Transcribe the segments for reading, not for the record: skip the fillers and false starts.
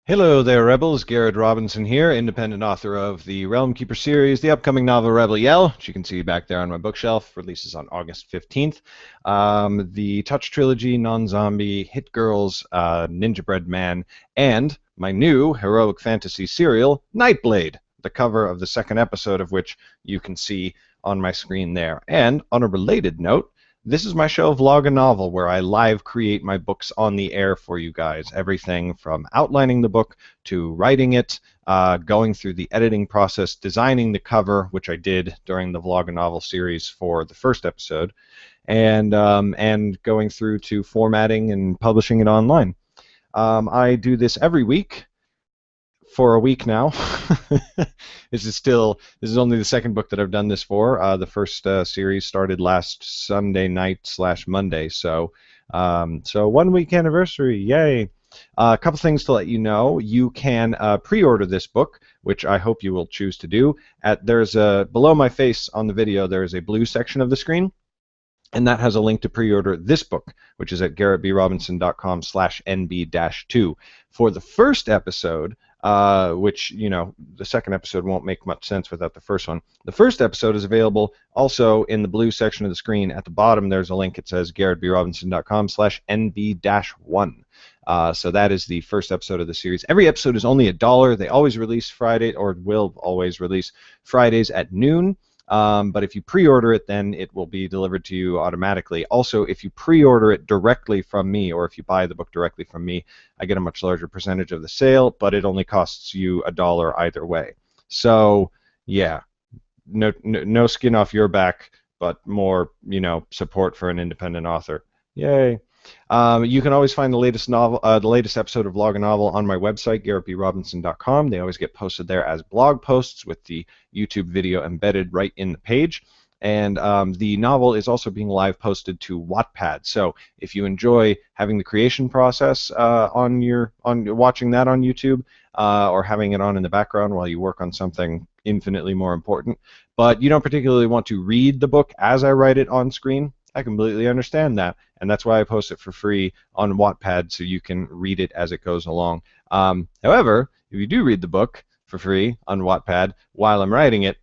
Hello there, Rebels. Garrett Robinson here, independent author of the Realm Keeper series, the upcoming novel Rebel Yell, which you can see back there on my bookshelf, releases on August 15th. The Touch Trilogy, Non-Zombie, Hit Girls, Ninja Bread Man, and my new heroic fantasy serial, Nightblade, the cover of the second episode of which you can see on my screen there. And on a related note, this is my show, VlogaNovel, where I live create my books on the air for you guys. Everything from outlining the book to writing it, going through the editing process, designing the cover, which I did during the VlogaNovel series for the first episode, and going through to formatting and publishing it online. I do this every week for a week now. This is only the second book that I've done this for. The first series started last Sunday night slash Monday, so 1 week anniversary, yay! A couple things to let you know: you can pre-order this book, which I hope you will choose to do. There's a below my face on the video. There is a blue section of the screen, and that has a link to pre-order this book, which is at garrettbrobinson.com/nb-2. For the first episode, which, the second episode won't make much sense without the first one. The first episode is available also in the blue section of the screen. At the bottom, there's a link. It says garrettbrobinson.com/nb-1. So that is the first episode of the series. Every episode is only $1. They always release Friday, or will always release Fridays at noon. But if you pre-order it, then it will be delivered to you automatically. Also, if you pre-order it directly from me, or if you buy the book directly from me, I get a much larger percentage of the sale, but it only costs you $1 either way. So, yeah, no skin off your back, but more, support for an independent author. Yay! You can always find the latest the latest episode of VlogaNovel on my website, garrettbrobinson.com. They always get posted there as blog posts with the YouTube video embedded right in the page. And the novel is also being live posted to Wattpad. So if you enjoy having the creation process on watching that on YouTube, or having it on in the background while you work on something infinitely more important, but you don't particularly want to read the book as I write it on screen, I completely understand that, and that's why I post it for free on Wattpad, so you can read it as it goes along. However, if you do read the book for free on Wattpad while I'm writing it,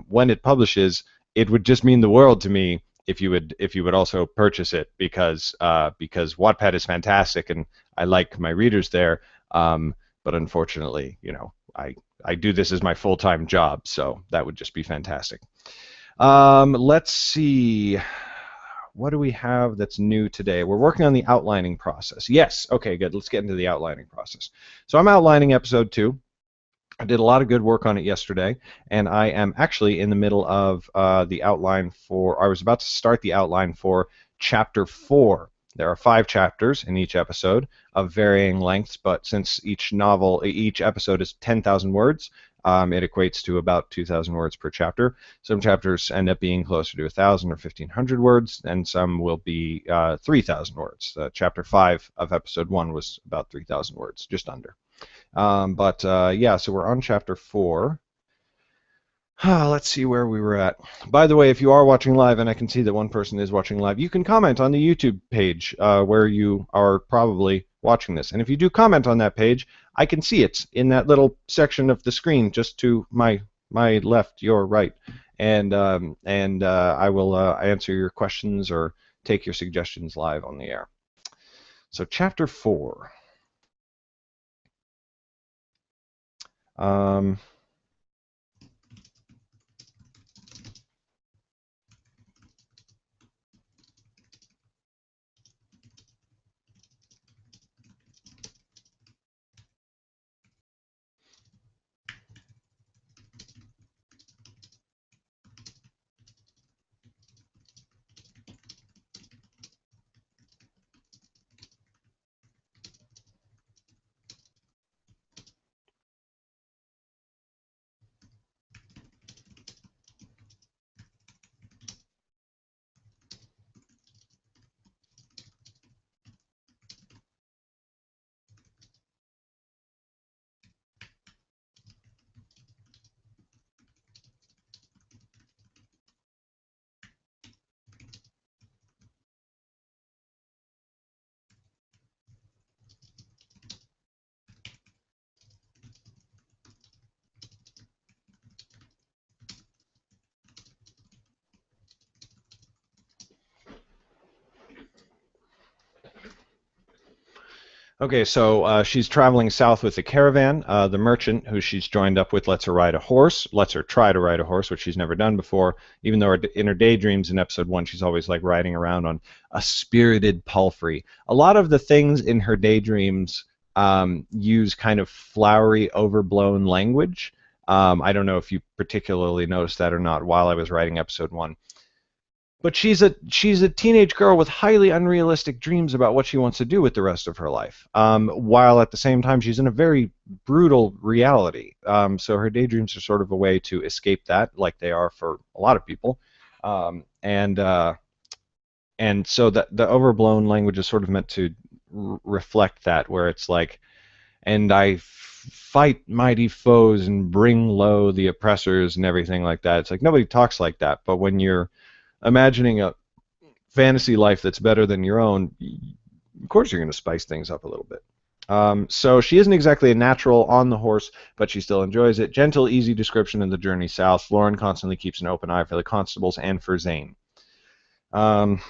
when it publishes, it would just mean the world to me if you would also purchase it, because Wattpad is fantastic and I like my readers there. But unfortunately, I do this as my full-time job, so that would just be fantastic. Let's see. What do we have that's new today? We're working on the outlining process. Yes, okay, good. Let's get into the outlining process. So I'm outlining episode 2. I did a lot of good work on it yesterday, and I am actually in the middle of the outline for, I was about to start the outline for chapter 4. There are 5 chapters in each episode of varying lengths, but since each episode is 10,000 words, it equates to about 2,000 words per chapter. Some chapters end up being closer to 1,000 or 1,500 words, and some will be 3,000 words. Chapter 5 of episode 1 was about 3,000 words, just under. Yeah, so we're on chapter 4. Let's see where we were at. By the way, if you are watching live, and I can see that one person is watching live, you can comment on the YouTube page where you are probably watching this. And if you do comment on that page, I can see it in that little section of the screen just to my left, your right. And I will answer your questions or take your suggestions live on the air. So chapter 4. Okay, so she's traveling south with the caravan. The merchant who she's joined up with lets her ride a horse, lets her try to ride a horse, which she's never done before. Even though in her daydreams in episode one, she's always like riding around on a spirited palfrey. A lot of the things in her daydreams use kind of flowery, overblown language. I don't know if you particularly noticed that or not while I was writing episode one. But she's a teenage girl with highly unrealistic dreams about what she wants to do with the rest of her life. While at the same time she's in a very brutal reality. So her daydreams are sort of a way to escape that, like they are for a lot of people. And so the overblown language is sort of meant to reflect that, where it's like, and I fight mighty foes and bring low the oppressors and everything like that. It's like nobody talks like that, but when you're imagining a fantasy life that's better than your own, of course you're going to spice things up a little bit. So she isn't exactly a natural on the horse, but she still enjoys it. Gentle, easy description of the journey south. Lauren constantly keeps an open eye for the constables and for Zane. Um,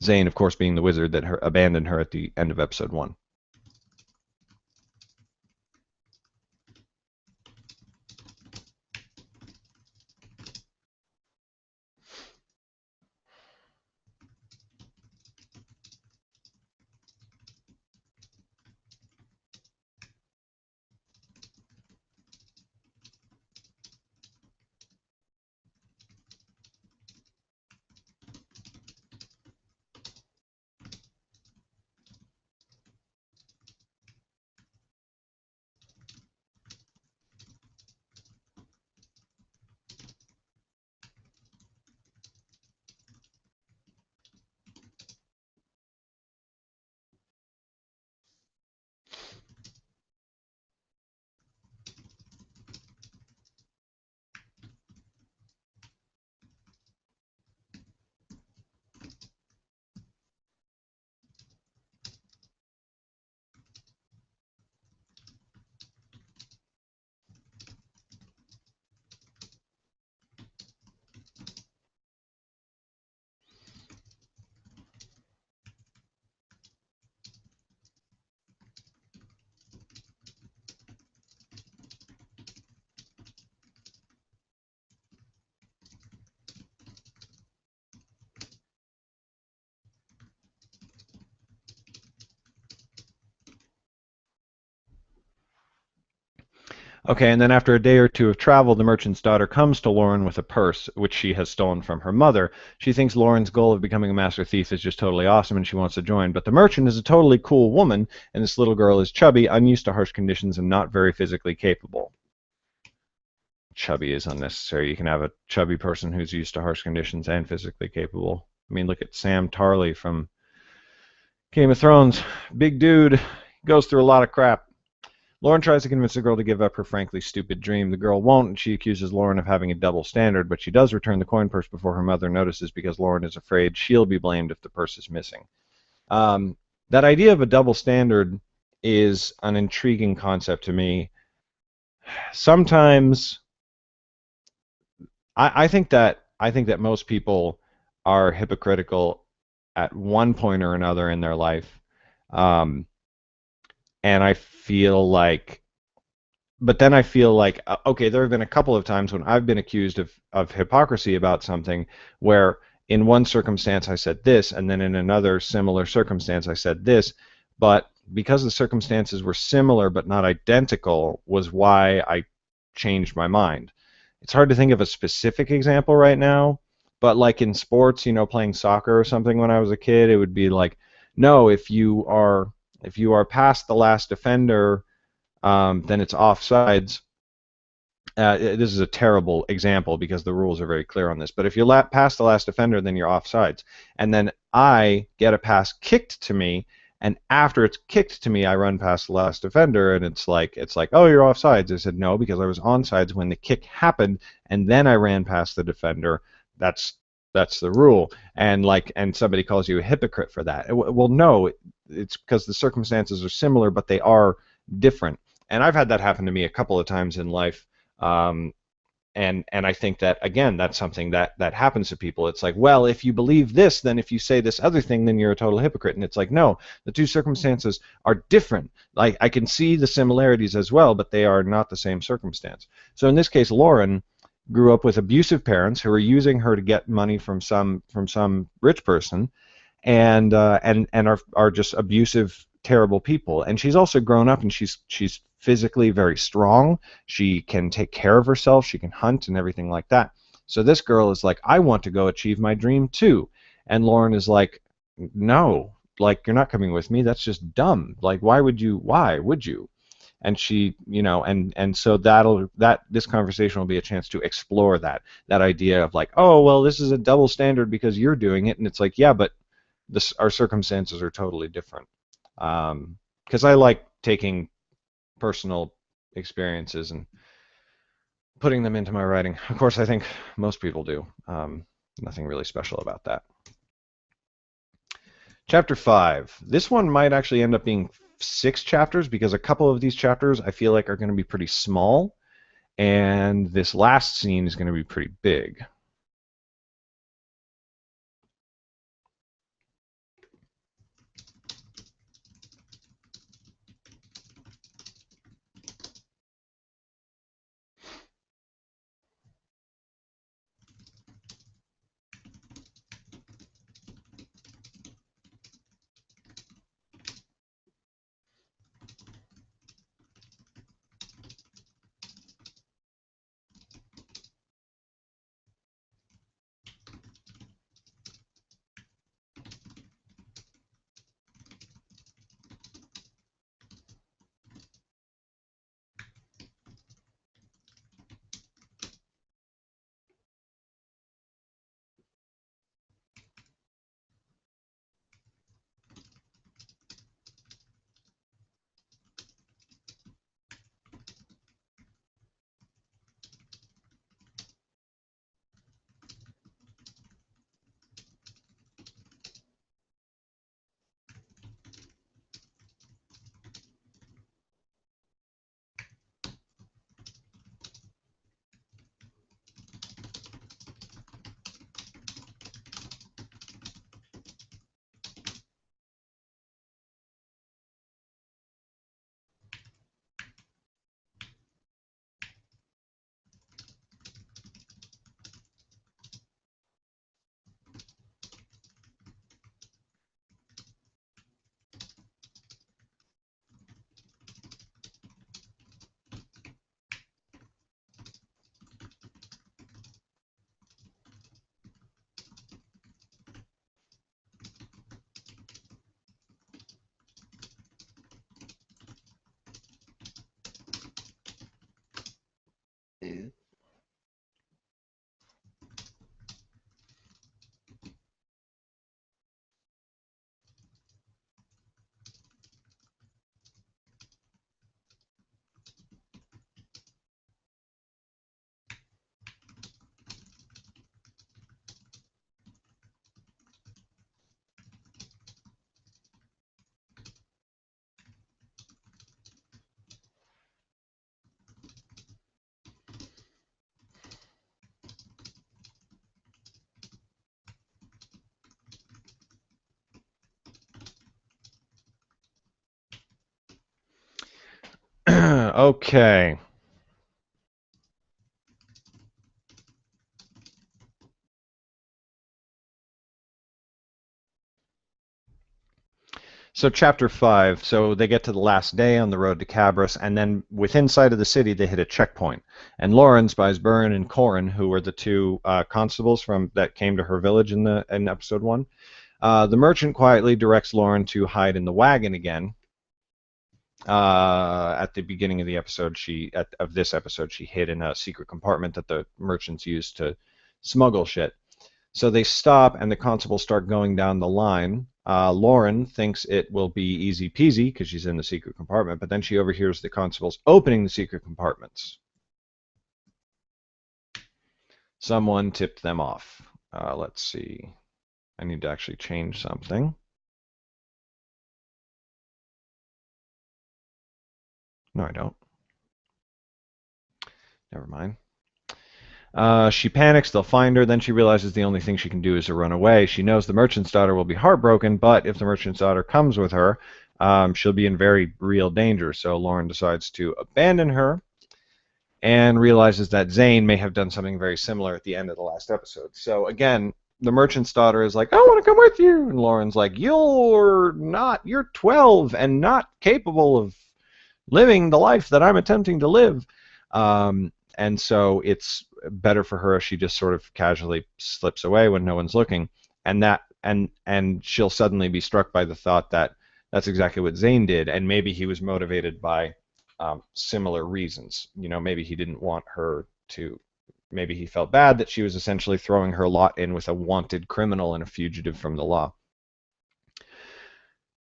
Zane, of course, being the wizard that abandoned her at the end of episode one. Okay, and then after a day or two of travel, the merchant's daughter comes to Lauren with a purse, which she has stolen from her mother. She thinks Lauren's goal of becoming a master thief is just totally awesome and she wants to join. But the merchant is a totally cool woman, and this little girl is chubby, unused to harsh conditions, and not very physically capable. Chubby is unnecessary. You can have a chubby person who's used to harsh conditions and physically capable. I mean, look at Sam Tarly from Game of Thrones. Big dude, goes through a lot of crap. Lauren tries to convince the girl to give up her frankly stupid dream. The girl won't, and she accuses Lauren of having a double standard, but she does return the coin purse before her mother notices because Lauren is afraid she'll be blamed if the purse is missing. That idea of a double standard is an intriguing concept to me. Sometimes I think that most people are hypocritical at one point or another in their life, um, and I feel like okay, there have been a couple of times when I've been accused of hypocrisy about something where in one circumstance I said this, and then in another similar circumstance I said this, but because the circumstances were similar but not identical was why I changed my mind. It's hard to think of a specific example right now, but like in sports, playing soccer or something when I was a kid, it would be like, no, if you are past the last defender, then it's offsides. This is a terrible example because the rules are very clear on this. But if you pass the last defender, then you're offsides. And then I get a pass kicked to me, and after it's kicked to me, I run past the last defender, and it's like, oh, you're offsides. I said no because I was onsides when the kick happened, and then I ran past the defender. That's the rule. And somebody calls you a hypocrite for that. Well, no, it's because the circumstances are similar, but they are different. And I've had that happen to me a couple of times in life. Um, and I think that again, that's something that happens to people. It's like, well, if you believe this, then if you say this other thing, then you're a total hypocrite. And it's like, no, the two circumstances are different. Like I can see the similarities as well, but they are not the same circumstance. So in this case, Lauren grew up with abusive parents who were using her to get money from some rich person, and are just abusive, terrible people. And she's also grown up, and she's physically very strong. She can take care of herself. She can hunt and everything like that. So this girl is like, I want to go achieve my dream too. And Lauren is like, no, like you're not coming with me. That's just dumb. Like why would you? Why would you? And she, and so that this conversation will be a chance to explore that idea of like, oh well, this is a double standard because you're doing it, and it's like, yeah, but our circumstances are totally different. Because I like taking personal experiences and putting them into my writing. Of course, I think most people do. Nothing really special about that. Chapter 5. This one might actually end up being 6 chapters because a couple of these chapters I feel like are going to be pretty small, and this last scene is going to be pretty big. Okay. So chapter 5, so they get to the last day on the road to Cabris, and then within sight of the city they hit a checkpoint. And Lauren spies Byrne and Corin, who were the two constables from that came to her village in episode 1. The merchant quietly directs Lauren to hide in the wagon again. At the beginning of the episode, of this episode, she hid in a secret compartment that the merchants used to smuggle shit. So they stop, and the constables start going down the line. Lauren thinks it will be easy peasy because she's in the secret compartment, but then she overhears the constables opening the secret compartments. Someone tipped them off. Let's see. I need to actually change something. No, I don't. Never mind. She panics, they'll find her, then she realizes the only thing she can do is to run away. She knows the merchant's daughter will be heartbroken, but if the merchant's daughter comes with her, she'll be in very real danger. So Lauren decides to abandon her and realizes that Zane may have done something very similar at the end of the last episode. So again, the merchant's daughter is like, I want to come with you. And Lauren's like, you're 12 and not capable of living the life that I'm attempting to live. And so it's better for her if she just sort of casually slips away when no one's looking. And she'll suddenly be struck by the thought that that's exactly what Zane did, and maybe he was motivated by similar reasons. Maybe he didn't want her to. Maybe he felt bad that she was essentially throwing her lot in with a wanted criminal and a fugitive from the law.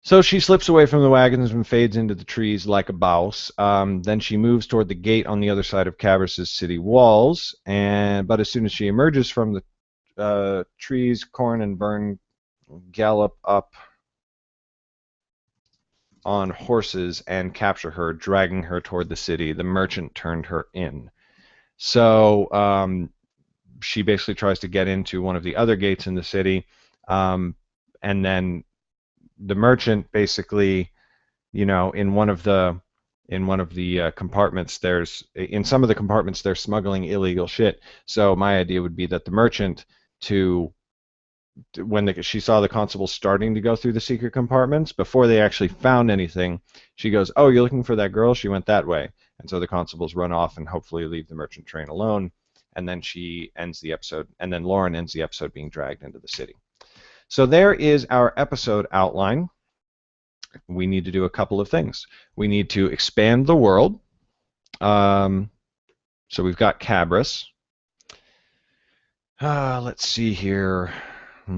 So she slips away from the wagons and fades into the trees like a mouse. Then she moves toward the gate on the other side of Cabris's city walls. But as soon as she emerges from the trees, Corn and Byrne gallop up on horses and capture her, dragging her toward the city. The merchant turned her in. So she basically tries to get into one of the other gates in the city, and then the merchant basically, in one of the compartments, in some of the compartments they're smuggling illegal shit. So my idea would be that the merchant, when she saw the constable starting to go through the secret compartments, before they actually found anything, she goes, oh, you're looking for that girl? She went that way. And so the constables run off and hopefully leave the merchant train alone. And then she ends the episode, and then Lauren ends the episode being dragged into the city. So there is our episode outline. We need to do a couple of things. We need to expand the world. So we've got Cabris. Let's see here. So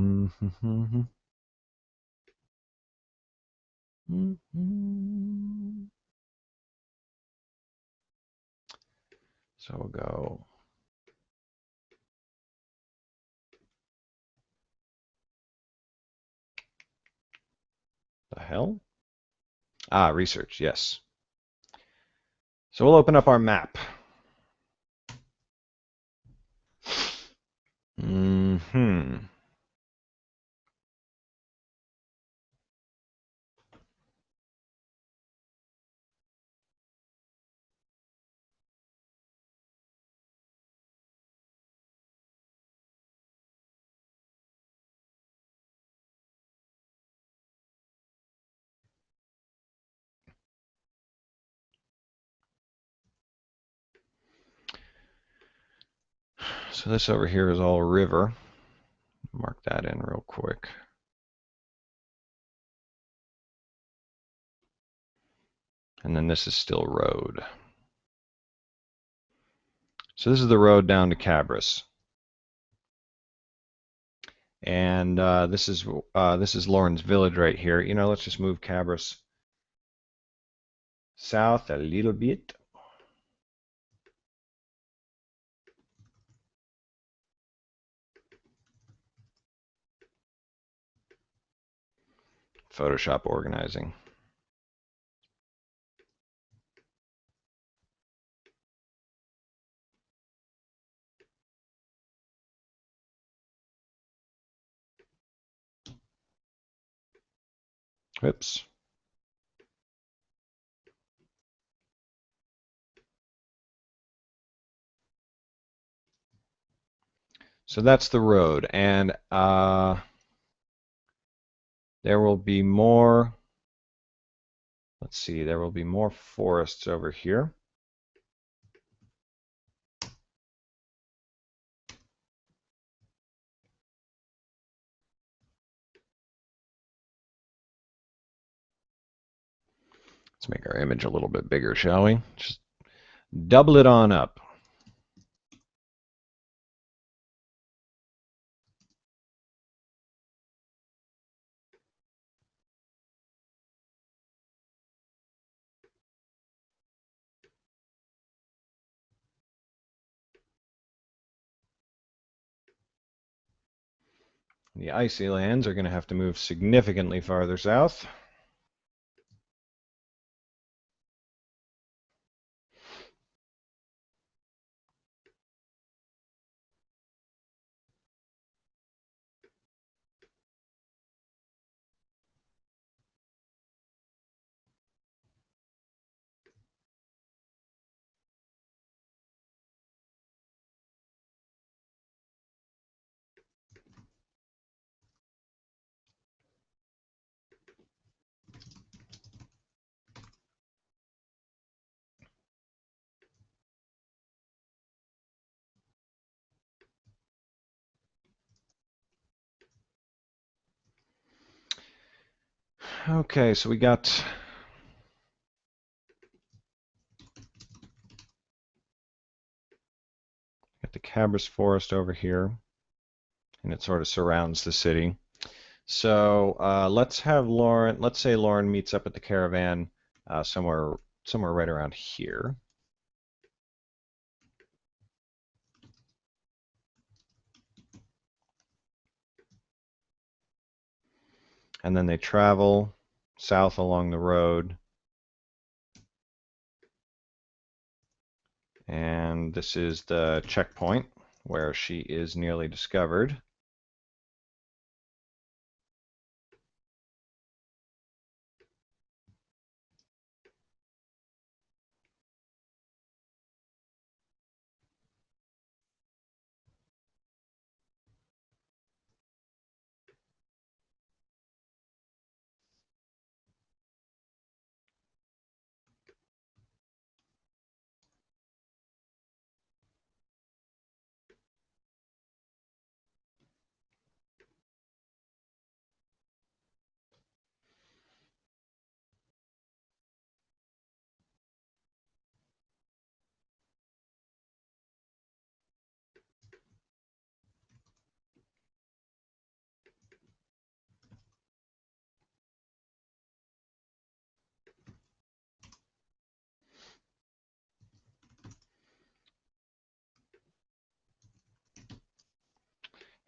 we'll go. The hell? Research, yes. So we'll open up our map. So this over here is all river. Mark that in real quick. And then this is still road. So this is the road down to Cabris. And this is Lauren's village right here. Let's just move Cabris south a little bit. Photoshop organizing. Whoops. So that's the road, and there will be more. Let's see, there will be more forests over here. Let's make our image a little bit bigger, shall we? Just double it on up. The icy lands are going to have to move significantly farther south. Okay, so we got the Cabras Forest over here, and it sort of surrounds the city. So let's have Lauren. Let's say Lauren meets up at the caravan somewhere right around here. And then they travel south along the road. And this is the checkpoint where she is nearly discovered.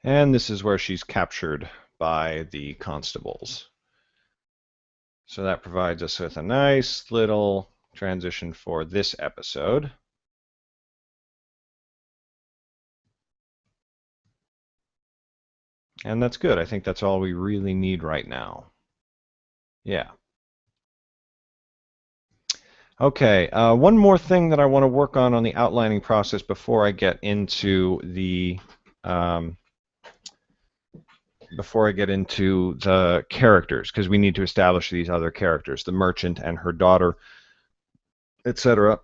And this is where she's captured by the constables. So that provides us with a nice little transition for this episode. And that's good. I think that's all we really need right now. Yeah. Okay, one more thing that I want to work on the outlining process before I get into the characters, because we need to establish these other characters, the merchant and her daughter, etc.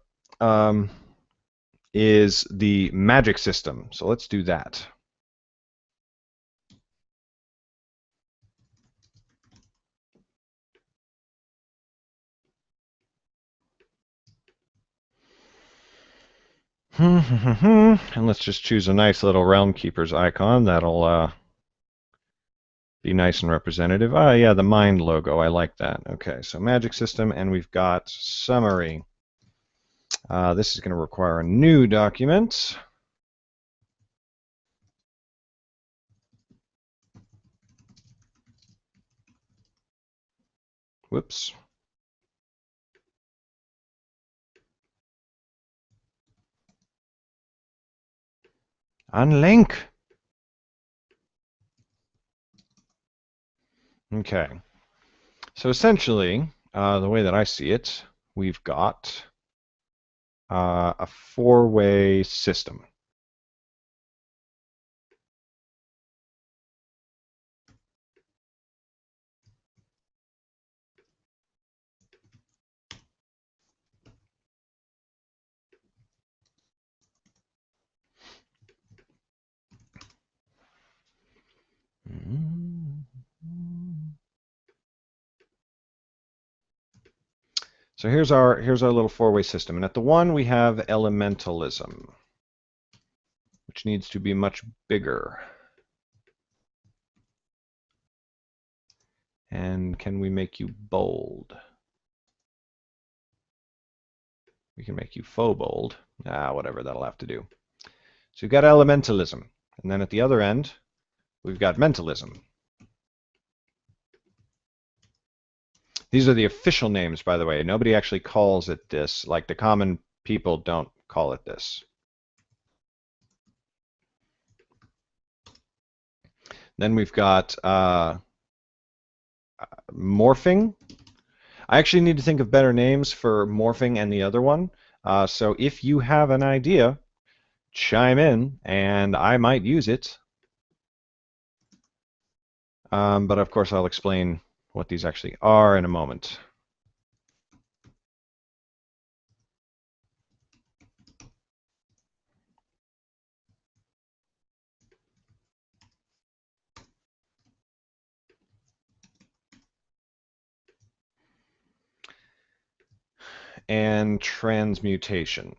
Is the magic system. So let's do that. And let's just choose a nice little Realm Keeper's icon. That'll be nice and representative. Ah, yeah, the mind logo. I like that. Okay, so magic system, and we've got summary. This is going to require a new document. Whoops. Unlink. Okay. So essentially, the way that I see it, we've got a four-way system. So here's our little four-way system, and at the one we have elementalism, which needs to be much bigger. And can we make you bold? We can make you faux bold. Whatever, that'll have to do. So you've got elementalism, and then at the other end we've got mentalism. These are the official names, by the way. Nobody actually calls it this. Like, the common people don't call it this. Then we've got morphing. I actually need to think of better names for morphing and the other one. So if you have an idea, chime in, and I might use it. But of course, I'll explain what these actually are in a moment. and transmutation.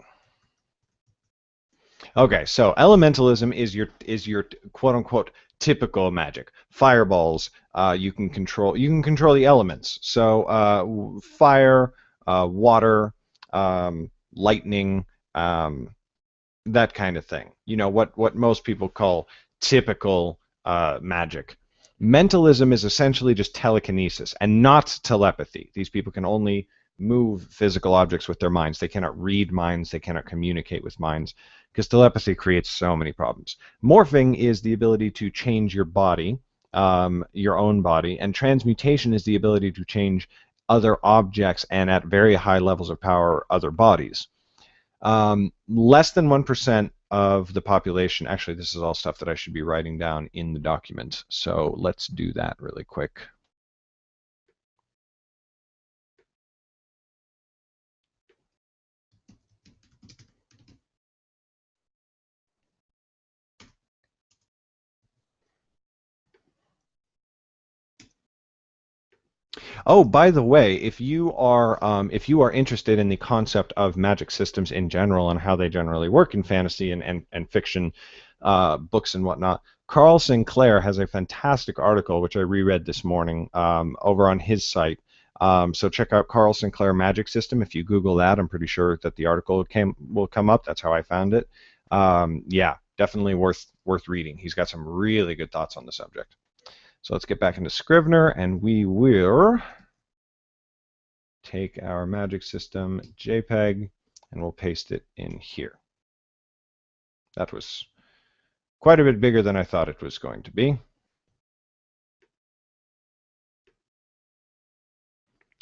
Okay, so elementalism is your quote unquote typical magic. Fireballs, you can control the elements. So fire, water, lightning, um, that kind of thing. You know what most people call typical magic. Mentalism is essentially just telekinesis and not telepathy. These people can only move physical objects with their minds. They cannot read minds. They cannot communicate with minds because telepathy creates so many problems. Morphing is the ability to change your body, your own body, and transmutation is the ability to change other objects and at very high levels of power other bodies. Less than 1% of the population, actually, this is all stuff that I should be writing down in the document. So let's do that really quick. Oh, by the way, if you are interested in the concept of magic systems in general and how they generally work in fantasy and fiction books and whatnot, Carl Sinclair has a fantastic article which I reread this morning over on his site. So check out Carl Sinclair Magic System. If you Google that, I'm pretty sure that the article will come up. That's how I found it. Yeah, definitely worth reading. He's got some really good thoughts on the subject. So let's get back into Scrivener, and we will take our magic system JPEG, and we'll paste it in here. That was quite a bit bigger than I thought it was going to be.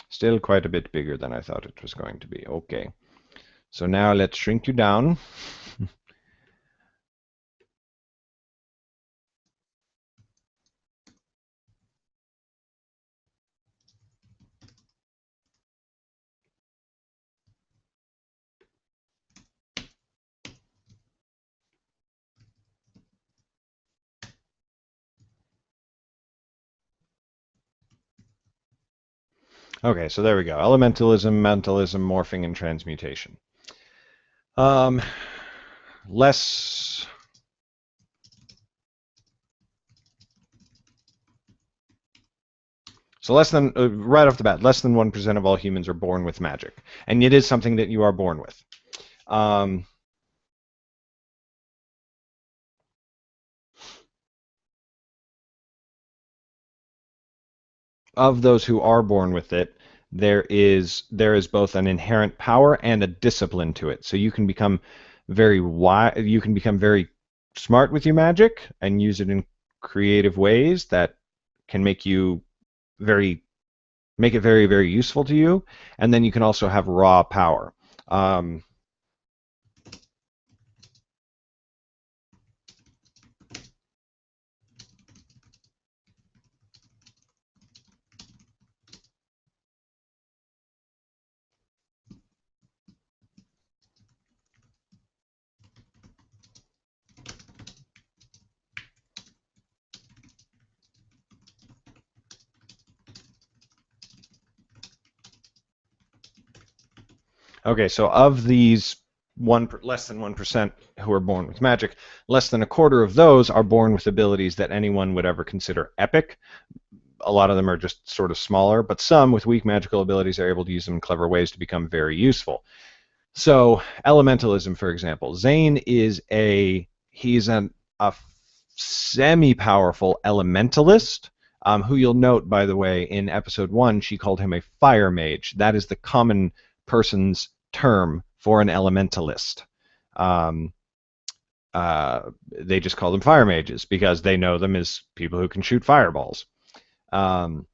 Still quite a bit bigger than I thought it was going to be. Okay. So now let's shrink you down. Okay, so there we go. Elementalism, mentalism, morphing, and transmutation. Um, less. So less than, right off the bat, less than 1% of all humans are born with magic. And it is something that you are born with. Of those who are born with it, there is both an inherent power and a discipline to it. So you can become very wise, you can become very smart with your magic and use it in creative ways that can very make it very, very useful to you. And then you can also have raw power. Um, Okay, so of these less than 1% who are born with magic, less than a quarter of those are born with abilities that anyone would ever consider epic. A lot of them are just sort of smaller, but some with weak magical abilities are able to use them in clever ways to become very useful. So elementalism, for example, Zane he's a semi-powerful elementalist, who you'll note, by the way, in episode 1, she called him a fire mage. That is the common person's term for an elementalist. Um, they just call them fire mages because they know them as people who can shoot fireballs. Um,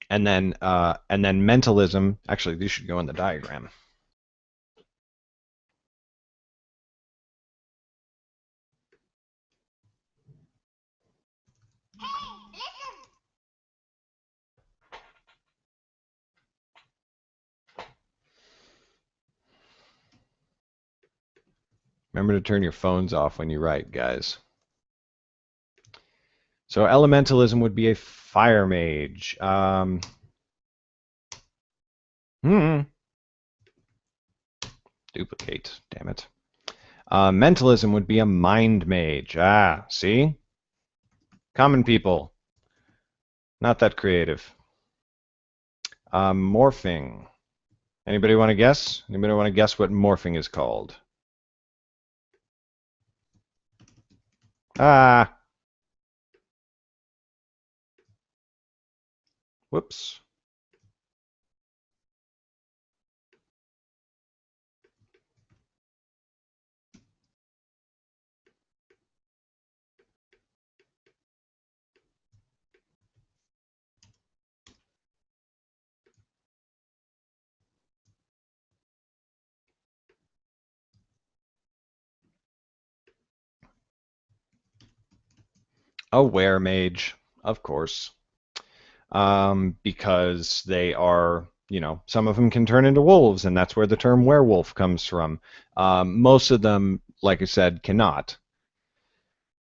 and then mentalism. Actually, these should go in the diagram. Remember to turn your phones off when you write, guys. So elementalism would be a fire mage. Hmm. Duplicate. Damn it. Mentalism would be a mind mage. Ah, see? Common people. Not that creative. Morphing. Anybody want to guess? Anybody want to guess what morphing is called? Ah. Whoops. A were-mage, of course. Because they are, some of them can turn into wolves, and that's where the term werewolf comes from. Most of them, like I said, cannot.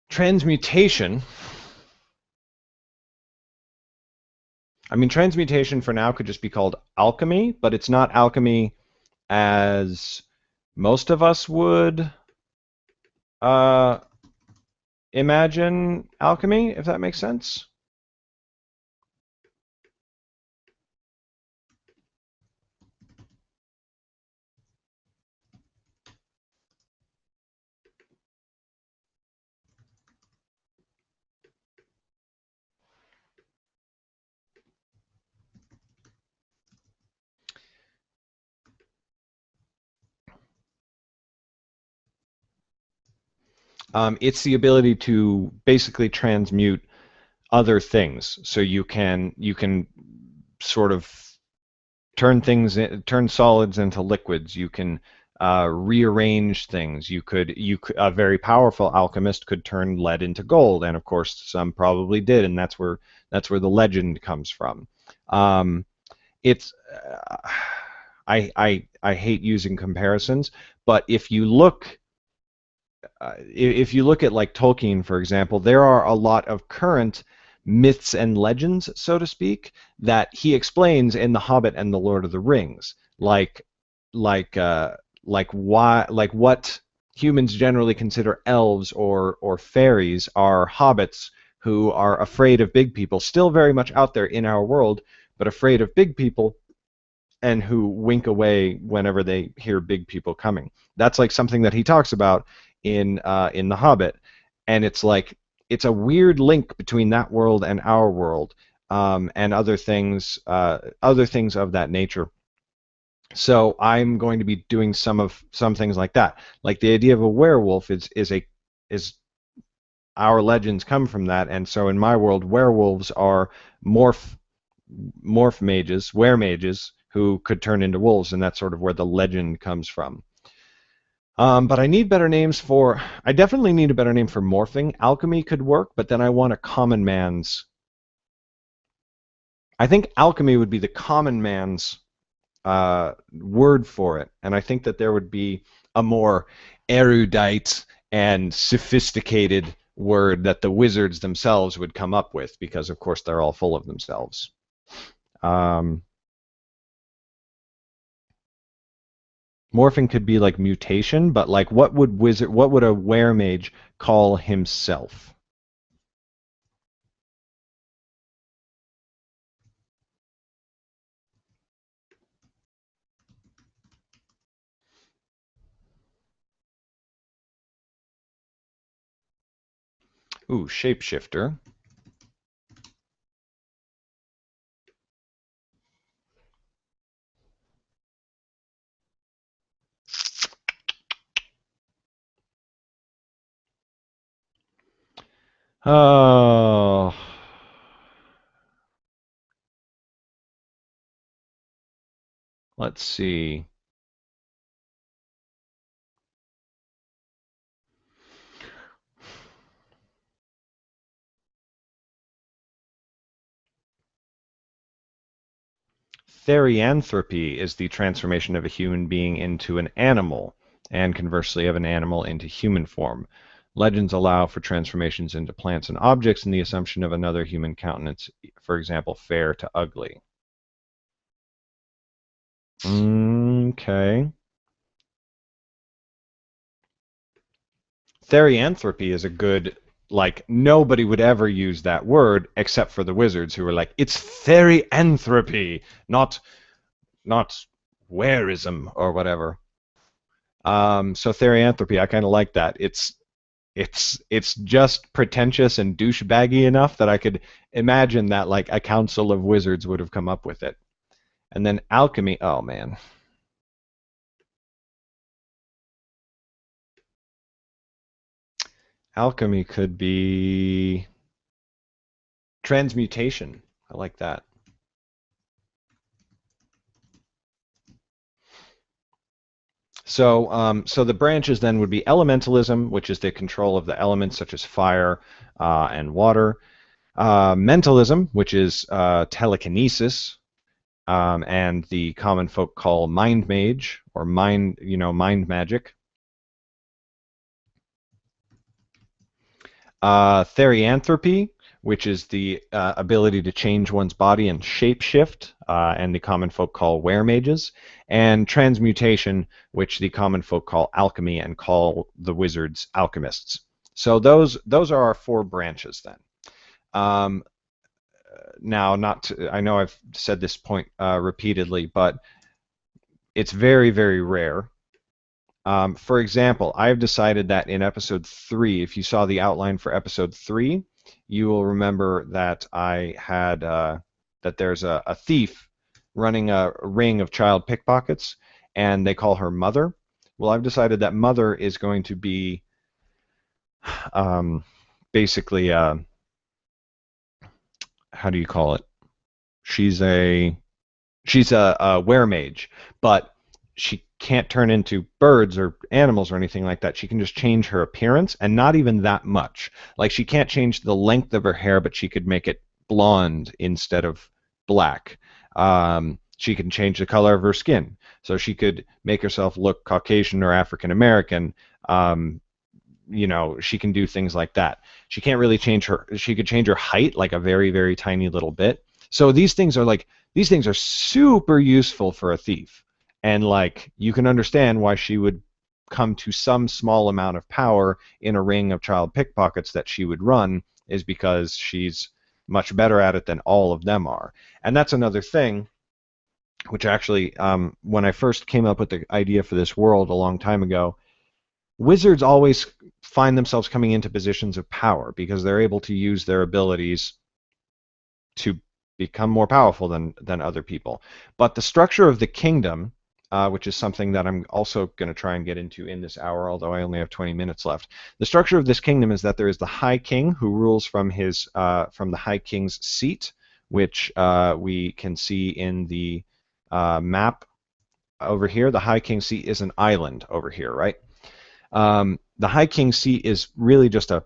Transmutation. I mean, transmutation for now could just be called alchemy, but it's not alchemy as most of us would uh, imagine alchemy, if that makes sense. It's the ability to basically transmute other things. So you can sort of turn solids into liquids. You can rearrange things. You could a very powerful alchemist could turn lead into gold, and of course some probably did, and that's where the legend comes from. Um, it's I hate using comparisons, but if you look at like Tolkien, for example, there are a lot of current myths and legends, so to speak, that he explains in The Hobbit and The Lord of the Rings, like uh, like what humans generally consider elves or fairies are hobbits who are afraid of big people, still very much out there in our world, but afraid of big people and who wink away whenever they hear big people coming. That's like something that he talks about in The Hobbit, and it's like it's a weird link between that world and our world, and other things of that nature. So I'm going to be doing some things like that. Like the idea of a werewolf is our legends come from that, and so in my world, werewolves are morph morph mages, were mages who could turn into wolves, and that's sort of where the legend comes from. But I need better names for. I definitely need a better name for morphing. Alchemy could work, but then I want a common man's. I think alchemy would be the common man's word for it, and I think that there would be a more erudite and sophisticated word that the wizards themselves would come up with, because of course they're all full of themselves. Um, Morphing could be like mutation, but like what would a were mage call himself? Ooh, shapeshifter. Oh, let's see. Therianthropy is the transformation of a human being into an animal, and conversely of an animal into human form. Legends allow for transformations into plants and objects and the assumption of another human countenance, for example, fair to ugly. Okay. Therianthropy is a good, like, nobody would ever use that word except for the wizards who were like, it's therianthropy, not wareism or whatever. So therianthropy, I kind of like that. It's just pretentious and douchebaggy enough that I could imagine that like a council of wizards would have come up with it. And then alchemy, oh man. Alchemy could be transmutation. I like that. So the branches then would be elementalism, which is the control of the elements such as fire and water. Mentalism, which is telekinesis, and the common folk call mind mage or mind magic. Therianthropy, which is the ability to change one's body and shapeshift, and the common folk call were mages, and transmutation, which the common folk call alchemy and call the wizards alchemists. So those are our four branches then. Um, Now, I know I've said this point repeatedly, but it's very, very rare. For example, I've decided that in episode 3, if you saw the outline for episode 3, you will remember that I had that there's a thief running a ring of child pickpockets, and they call her Mother. Well, I've decided that Mother is going to be basically how do you call it? She's a were-mage, but she can't turn into birds or animals or anything like that. She can just change her appearance, and not even that much. Like, she can't change the length of her hair, but she could make it blonde instead of black. She can change the color of her skin, so she could make herself look Caucasian or African American. She can do things like that. She can't really change her. She could change her height like a very, very tiny little bit. So these things are super useful for a thief, and like you can understand why she would come to some small amount of power in a ring of child pickpockets that she would run, is because she's much better at it than all of them are. And that's another thing, which actually, when I first came up with the idea for this world a long time ago, wizards always find themselves coming into positions of power because they're able to use their abilities to become more powerful than other people. But the structure of the kingdom, which is something that I'm also going to try and get into in this hour, although I only have 20 minutes left. The structure of this kingdom is that there is the High King who rules from the High King's seat, which we can see in the map over here. The High King's seat is an island over here, right? The High King's seat is really just a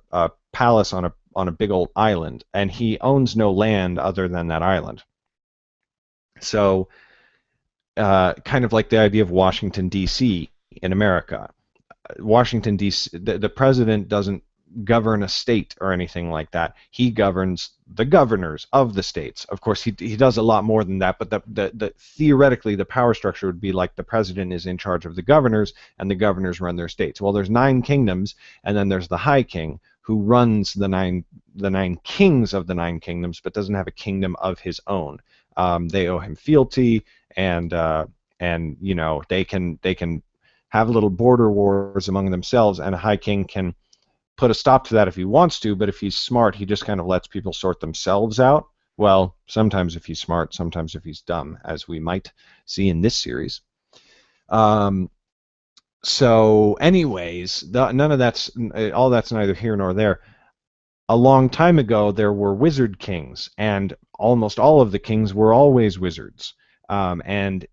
palace on a big old island, and he owns no land other than that island. So, kind of like the idea of Washington, D.C. in America. Washington, D.C., the president doesn't govern a state or anything like that. He governs the governors of the states. Of course, he does a lot more than that, but theoretically, the power structure would be like the president is in charge of the governors, and the governors run their states. Well, there's 9 kingdoms, and then there's the High King, who runs the nine kings of the 9 kingdoms, but doesn't have a kingdom of his own. They owe him fealty, and they can have little border wars among themselves, and a High King can put a stop to that if he wants to, but if he's smart, he just kind of lets people sort themselves out. Well, sometimes if he's smart, sometimes if he's dumb, as we might see in this series. So anyways, none of that's, all that's neither here nor there. A long time ago, there were wizard kings, and almost all of the kings were always wizards. And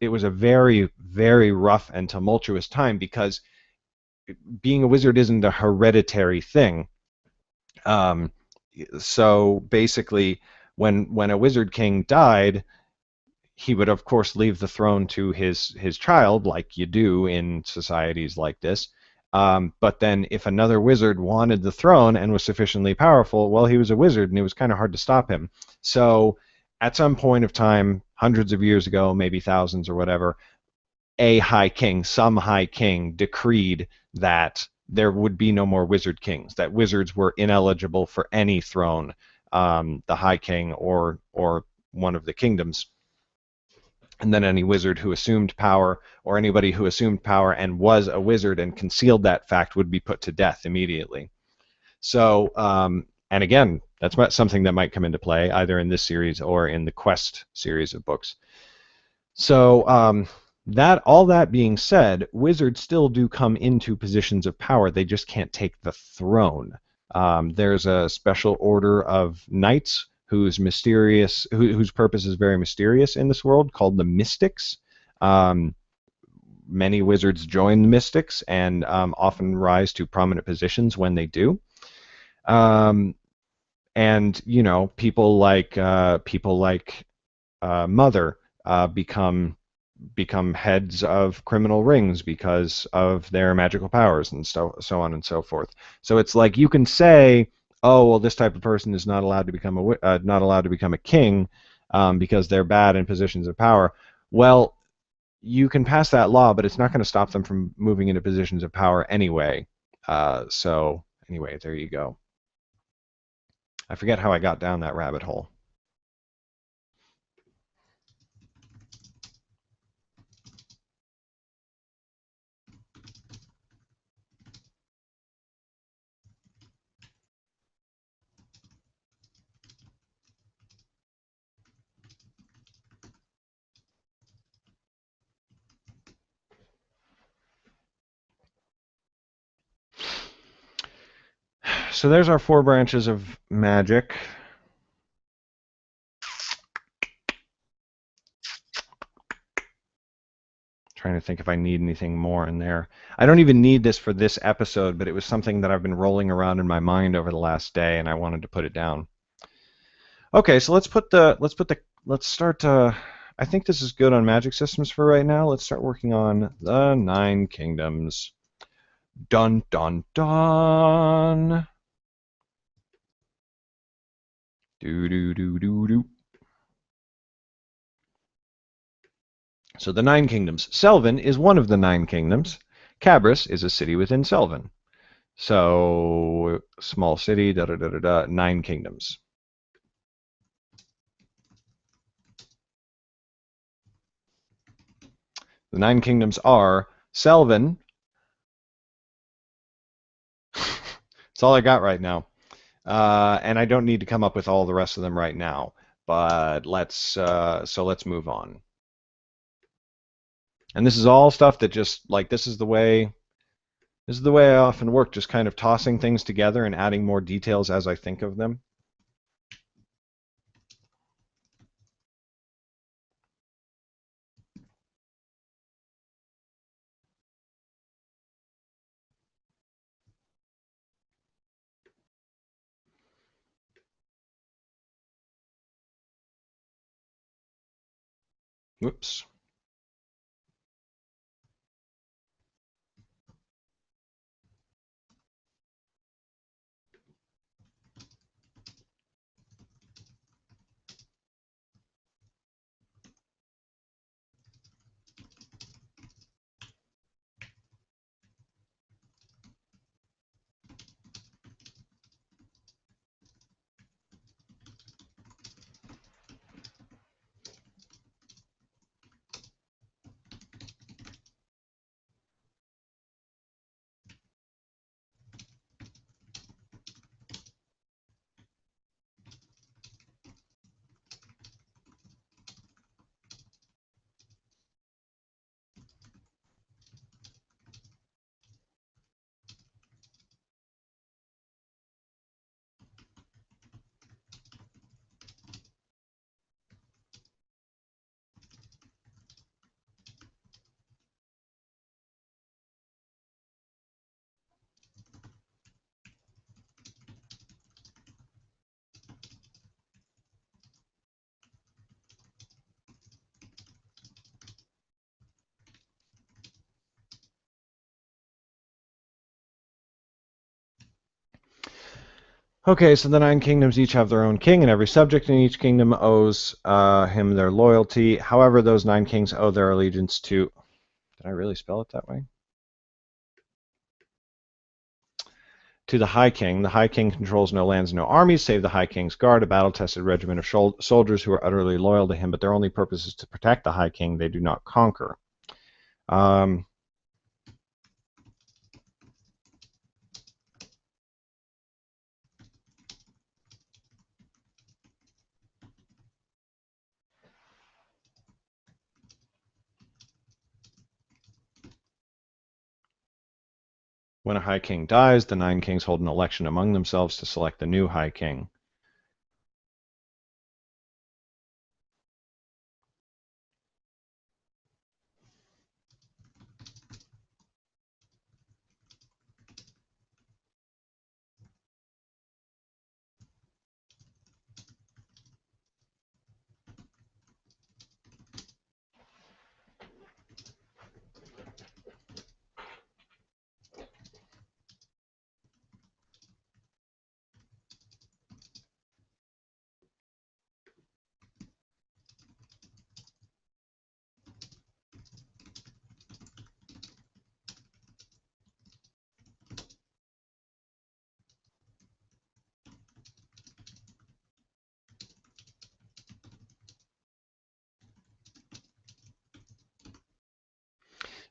it was a very, very rough and tumultuous time because being a wizard isn't a hereditary thing. So basically, when a wizard king died, he would of course leave the throne to his child, like you do in societies like this. But then if another wizard wanted the throne and was sufficiently powerful, well, he was a wizard and it was kind of hard to stop him. So at some point of time, hundreds of years ago, maybe thousands or whatever, some high king decreed that there would be no more wizard kings. That wizards were ineligible for any throne, the High King or one of the kingdoms. And then any wizard who assumed power, or anybody who assumed power and was a wizard and concealed that fact, would be put to death immediately. So, and again, that's something that might come into play either in this series or in the Quest series of books. So, that all that being said, wizards still do come into positions of power. They just can't take the throne. There's a special order of knights whose purpose is very mysterious in this world, called the Mystics. Many wizards join the Mystics and often rise to prominent positions when they do. And you know, people like Mother become heads of criminal rings because of their magical powers, and so on and so forth. So it's like you can say, oh well, this type of person is not allowed to become a king because they're bad in positions of power. Well, you can pass that law, but it's not going to stop them from moving into positions of power anyway. So anyway, there you go. I forget how I got down that rabbit hole. So there's our 4 branches of magic. Trying to think if I need anything more in there. I don't even need this for this episode, but it was something that I've been rolling around in my mind over the last day, and I wanted to put it down. Okay, so let's start. I think this is good on magic systems for right now. Let's start working on the 9 kingdoms. Dun dun dun. Do do do do do. So the 9 kingdoms. Selvin is one of the 9 kingdoms. Cabris is a city within Selvin. So small city, 9 kingdoms. The 9 kingdoms are Selvin. That's all I got right now. And I don't need to come up with all the rest of them right now. But let's move on. And this is all stuff that just like this is the way I often work, just kind of tossing things together and adding more details as I think of them. Whoops. Okay, so the 9 kingdoms each have their own king, and every subject in each kingdom owes him their loyalty. However, those 9 kings owe their allegiance to... Did I really spell it that way? to the High King. The High King controls no lands, no armies, save the High King's guard, a battle-tested regiment of soldiers who are utterly loyal to him, but their only purpose is to protect the High King. They do not conquer. Um, when a High King dies, the 9 kings hold an election among themselves to select the new High King.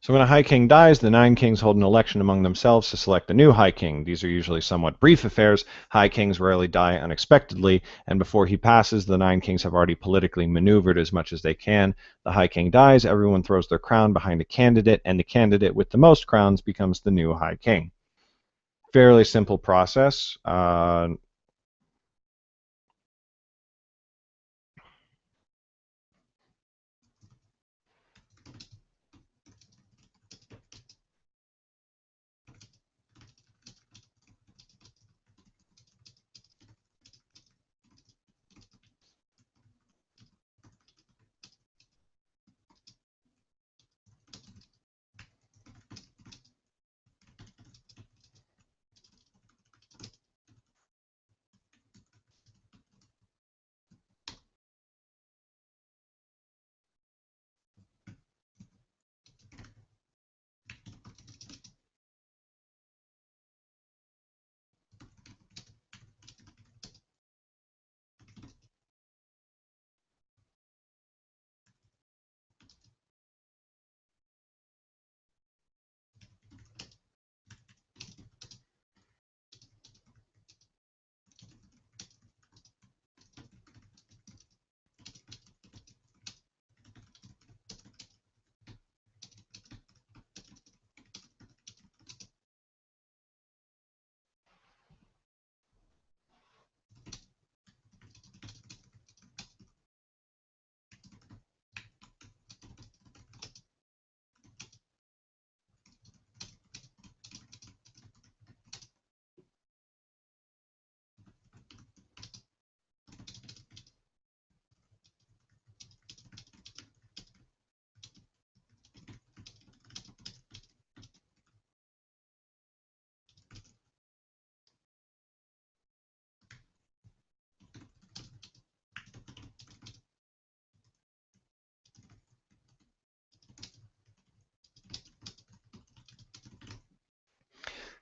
So when a High King dies, the 9 kings hold an election among themselves to select the new High King. These are usually somewhat brief affairs. High Kings rarely die unexpectedly, and before he passes, the 9 kings have already politically maneuvered as much as they can. The High King dies, everyone throws their crown behind a candidate, and the candidate with the most crowns becomes the new High King. Fairly simple process.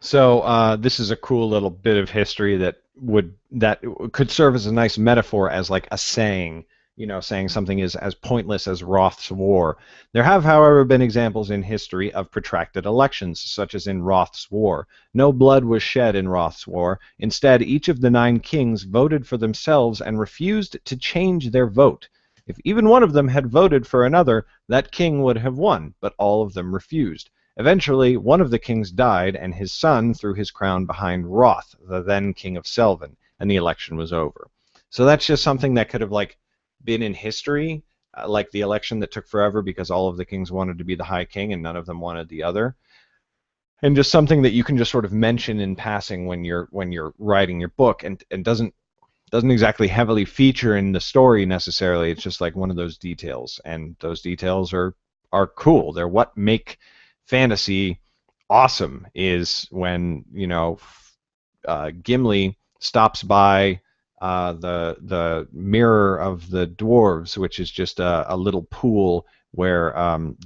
So this is a cool little bit of history that could serve as a nice metaphor as like a saying, saying something is as pointless as Roth's War. There have, however, been examples in history of protracted elections, such as in Roth's War. No blood was shed in Roth's War. Instead, each of the 9 kings voted for themselves and refused to change their vote. If even one of them had voted for another, that king would have won, but all of them refused. Eventually, one of the kings died, and his son threw his crown behind Roth, the then king of Selvin, and the election was over. So that's just something that could have like been in history, like the election that took forever because all of the kings wanted to be the High King and none of them wanted the other. And just something that you can just sort of mention in passing when you're writing your book, and doesn't exactly heavily feature in the story necessarily. It's just like one of those details, and those details are cool. They're what make fantasy awesome. Is when Gimli stops by the mirror of the dwarves, which is just a little pool where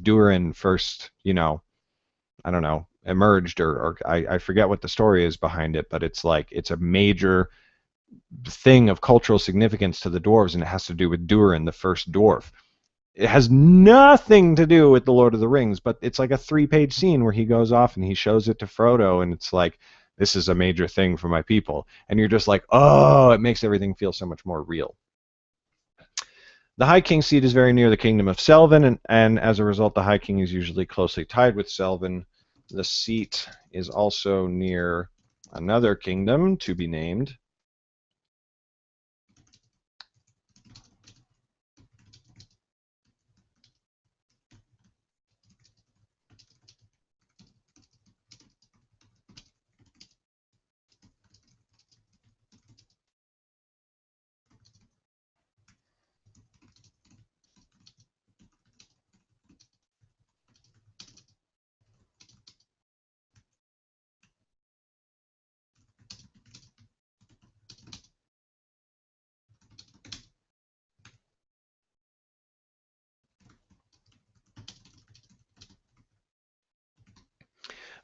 Durin first, I don't know, emerged, or I forget what the story is behind it, but it's like it's a major thing of cultural significance to the dwarves, and it has to do with Durin, the first dwarf. It has nothing to do with the Lord of the Rings, but it's like a 3-page scene where he goes off and he shows it to Frodo, and it's like, this is a major thing for my people. And you're just like, oh, it makes everything feel so much more real. The High King seat is very near the kingdom of Selvin, and as a result, the High King is usually closely tied with Selvin. The seat is also near another kingdom to be named.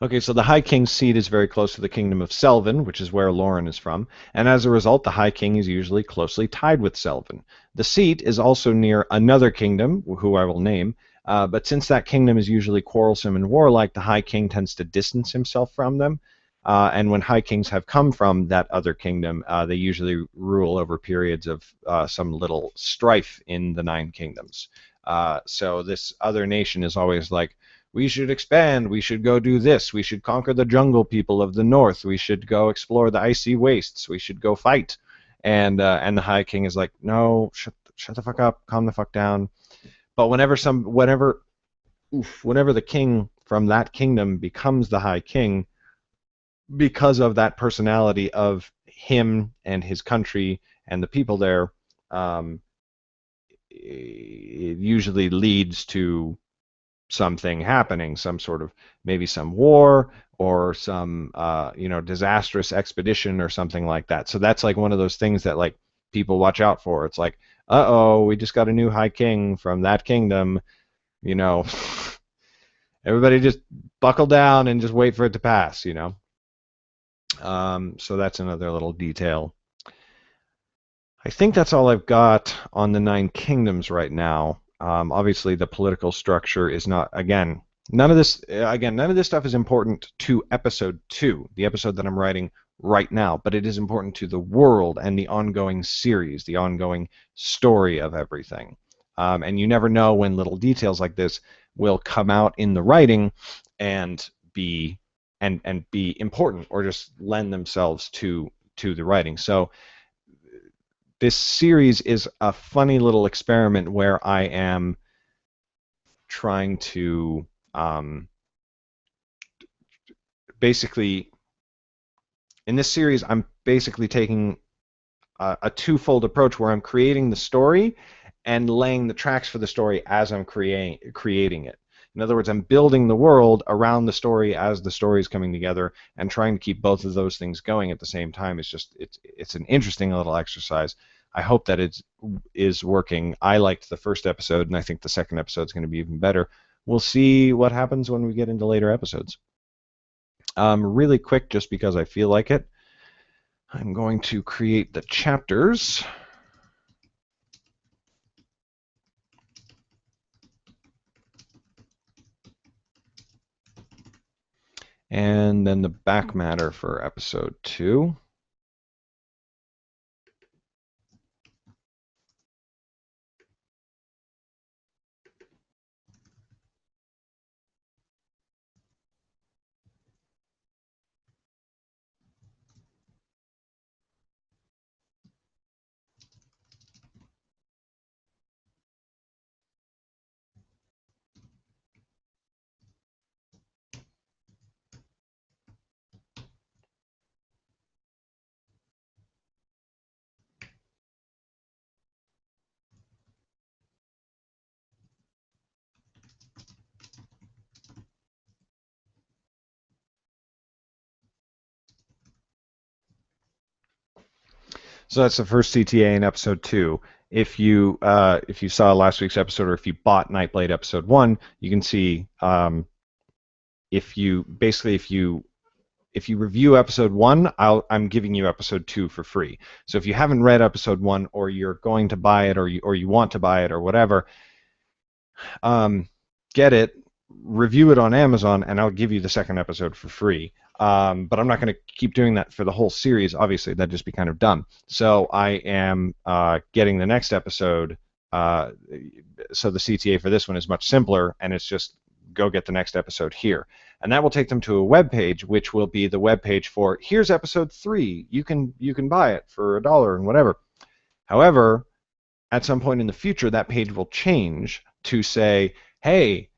Okay, so the High King's seat is very close to the kingdom of Selvin, which is where Lauren is from, and as a result, the High King is usually closely tied with Selvin. The seat is also near another kingdom, who I will name, but since that kingdom is usually quarrelsome and warlike, the High King tends to distance himself from them. And when High Kings have come from that other kingdom, they usually rule over periods of some little strife in the 9 kingdoms. So this other nation is always like, we should expand, we should go do this, we should conquer the jungle people of the north, we should go explore the icy wastes, we should go fight. And the High King is like, no, shut the fuck up, calm the fuck down. But whenever the king from that kingdom becomes the High King, because of that personality of him and his country and the people there, it usually leads to something happening, some sort of, maybe some war or some disastrous expedition or something like that. So that's like one of those things that like people watch out for. It's like, uh-oh, we just got a new High King from that kingdom, you know. Everybody just buckle down and just wait for it to pass, you know. So that's another little detail. I think that's all I've got on the 9 kingdoms right now. Obviously, the political structure is not, again, none of this stuff is important to episode 2, the episode that I'm writing right now, but it is important to the world and the ongoing series, the ongoing story of everything. And you never know when little details like this will come out in the writing and be important, or just lend themselves to the writing. So this series is a funny little experiment where I am trying to basically, in this series, I'm basically taking a twofold approach where I'm creating the story and laying the tracks for the story as I'm creating it. In other words, I'm building the world around the story as the story is coming together, and trying to keep both of those things going at the same time. It's an interesting little exercise. I hope that it is working. I liked the first episode, and I think the second episode is going to be even better. We'll see what happens when we get into later episodes. Really quick, just because I feel like it, I'm going to create the chapters. And then the back matter for episode 2. So that's the first CTA in episode 2. If you saw last week's episode, or if you bought Nightblade episode 1, you can see if you review episode 1, I'm giving you episode 2 for free. So if you haven't read episode 1, or you're going to buy it, or you want to buy it, or whatever, get it, review it on Amazon, and I'll give you the second episode for free. But I'm not going to keep doing that for the whole series. Obviously, that'd just be kind of dumb. So I am getting the next episode. So the CTA for this one is much simpler, and it's just go get the next episode here. And that will take them to a web page, which will be the web page for here's episode 3. You can buy it for $1 and whatever. However, at some point in the future, that page will change to say, hey,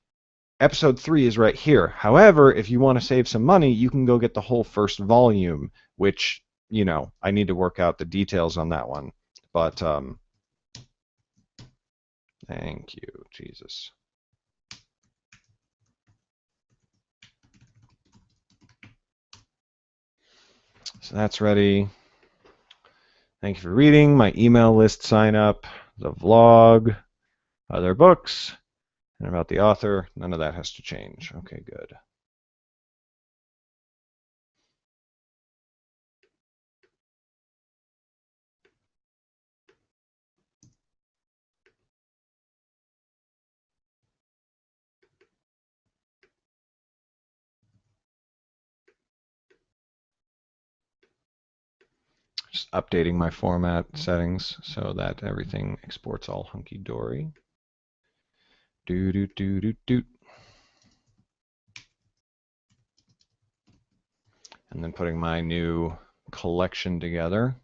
episode 3 is right here. However, if you want to save some money, you can go get the whole first volume, which, I need to work out the details on that one. But thank you, Jesus. So that's ready. Thank you for reading. My email list sign up, the vlog, other books, and about the author. None of that has to change. Okay, good. Just updating my format settings so that everything exports all hunky-dory. Do. And then putting my new collection together.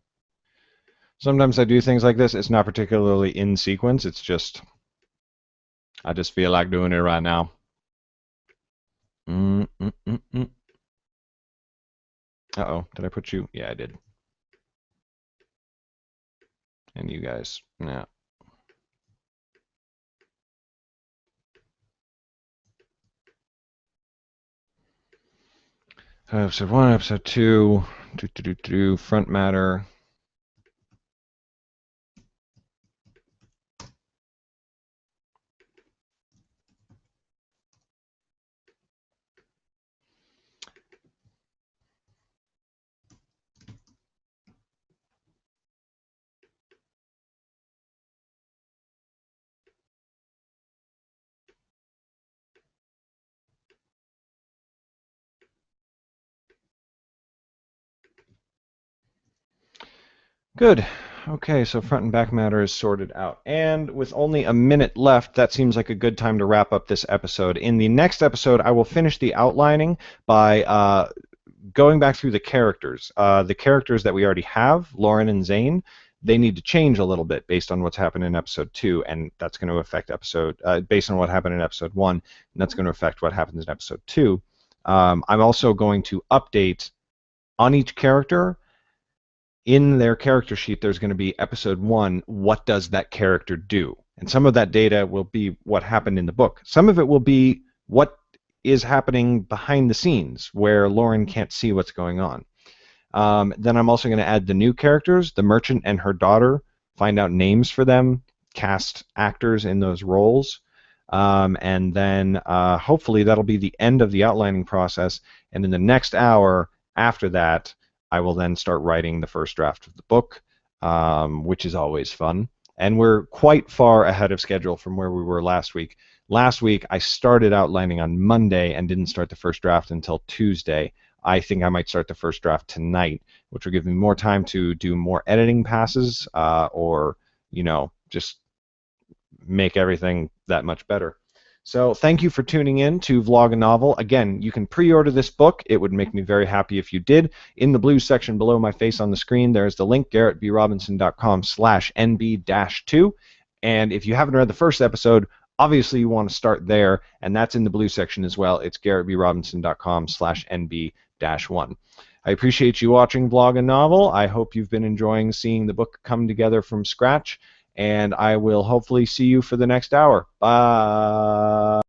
Sometimes I do things like this. It's not particularly in sequence. It's just, I just feel like doing it right now. Uh-oh, did I put you? Yeah, I did. And you guys, yeah. Episode 1, episode 2, front matter. Good. Okay, so front and back matter is sorted out. And with only a minute left, that seems like a good time to wrap up this episode. In the next episode, I will finish the outlining by going back through the characters. The characters that we already have, Lauren and Zane, they need to change a little bit based on what's happened in episode 2, and that's going to affect based on what happened in episode 1, and that's going to affect what happens in episode 2. I'm also going to update on each character. In their character sheet, there's going to be episode 1, what does that character do? And some of that data will be what happened in the book. Some of it will be what is happening behind the scenes, where Lauren can't see what's going on. Then I'm also going to add the new characters, the merchant and her daughter, find out names for them, cast actors in those roles, and then hopefully that'll be the end of the outlining process. And in the next hour after that, I will then start writing the first draft of the book, which is always fun. And we're quite far ahead of schedule from where we were last week. Last week, I started outlining on Monday and didn't start the first draft until Tuesday. I think I might start the first draft tonight, which will give me more time to do more editing passes or, just make everything that much better. So thank you for tuning in to VlogaNovel. Again, you can pre-order this book. It would make me very happy if you did. In the blue section below my face on the screen, there's the link, garrettbrobinson.com/NB-2. And if you haven't read the first episode, obviously you want to start there, and that's in the blue section as well. It's garrettbrobinson.com/NB-1. I appreciate you watching VlogaNovel. I hope you've been enjoying seeing the book come together from scratch. And I will hopefully see you for the next hour. Bye.